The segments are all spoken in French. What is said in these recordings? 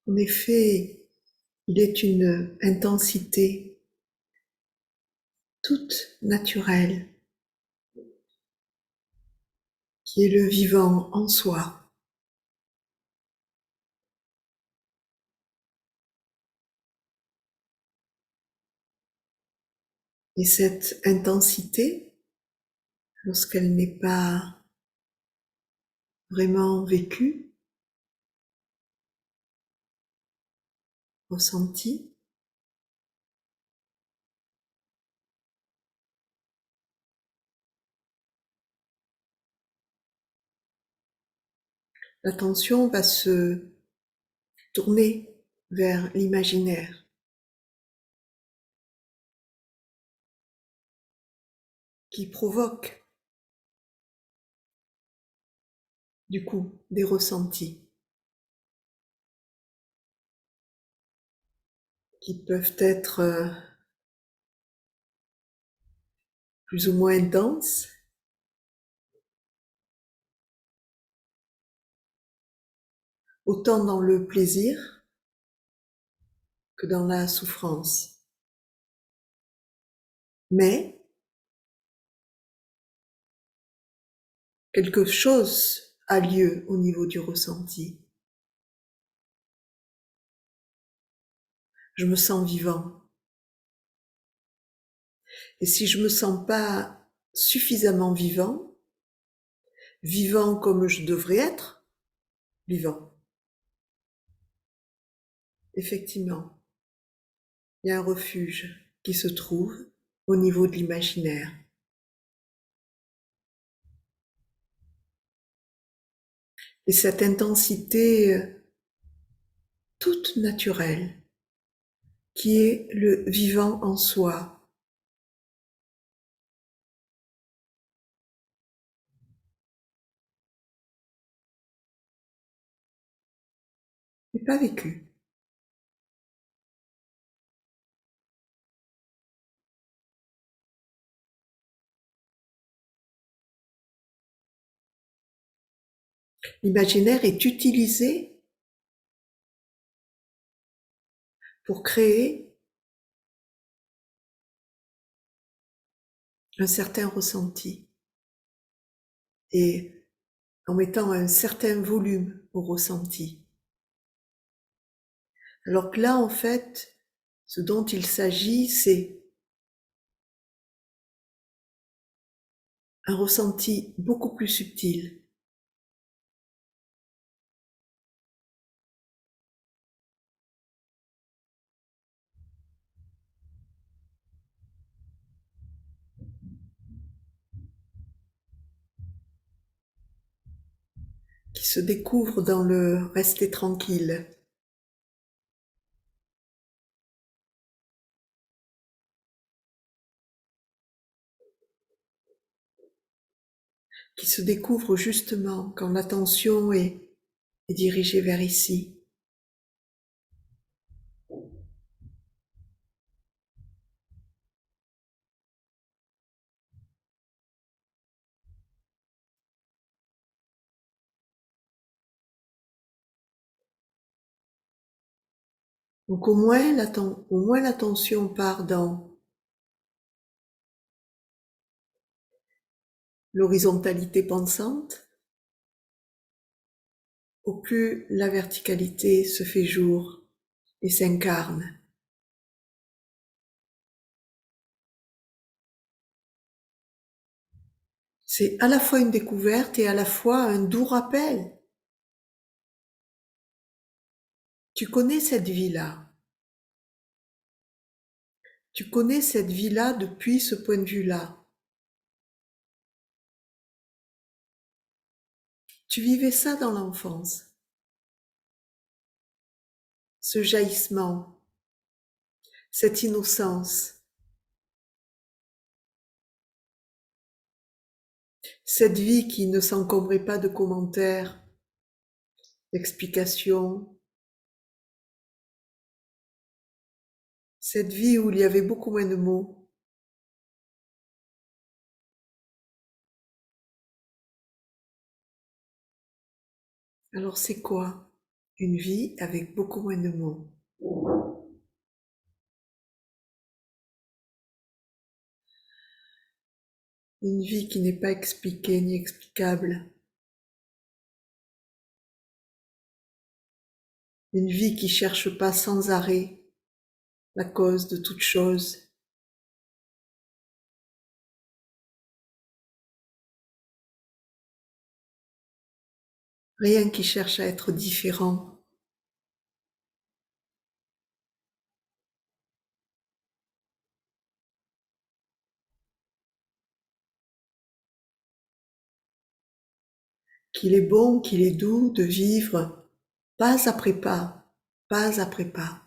En effet, il est une intensité toute naturelle qui est le vivant en soi. Et cette intensité, lorsqu'elle n'est pas vraiment vécue, ressentie, l'attention va se tourner vers l'imaginaire qui provoque du coup des ressentis qui peuvent être plus ou moins denses, autant dans le plaisir que dans la souffrance. Mais quelque chose a lieu au niveau du ressenti. Je me sens vivant. Et si je me sens pas suffisamment vivant, vivant comme je devrais être, vivant, effectivement, il y a un refuge qui se trouve au niveau de l'imaginaire. Et cette intensité toute naturelle, qui est le vivant en soi, n'est pas vécue. L'imaginaire est utilisé pour créer un certain ressenti et en mettant un certain volume au ressenti. Alors que là, en fait, ce dont il s'agit, c'est un ressenti beaucoup plus subtil. Qui se découvre dans le rester tranquille, qui se découvre justement quand l'attention est dirigée vers ici. Donc au moins l'attention part dans l'horizontalité pensante, au plus la verticalité se fait jour et s'incarne. C'est à la fois une découverte et à la fois un doux rappel. Tu connais cette vie-là. Tu connais cette vie-là depuis ce point de vue-là. Tu vivais ça dans l'enfance. Ce jaillissement, cette innocence, cette vie qui ne s'encombrait pas de commentaires, d'explications, cette vie où il y avait beaucoup moins de mots. Alors c'est quoi? Une vie avec beaucoup moins de mots. Une vie qui n'est pas expliquée ni explicable. Une vie qui cherche pas sans arrêt la cause de toute chose. Rien qui cherche à être différent. Qu'il est bon, qu'il est doux de vivre pas après pas, pas après pas.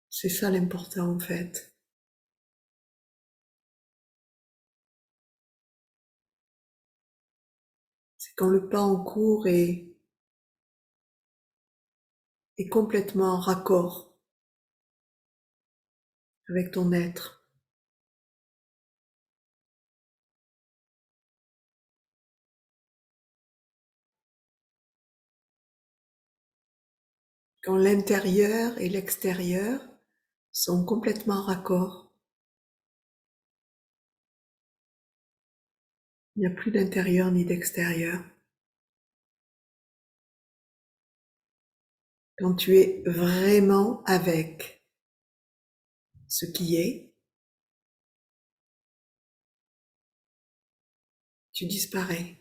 C'est ça l'important en fait. C'est quand le pas en cours est complètement en raccord avec ton être. Quand l'intérieur et l'extérieur sont complètement en raccord. Il n'y a plus d'intérieur ni d'extérieur. Quand tu es vraiment avec ce qui est, tu disparais.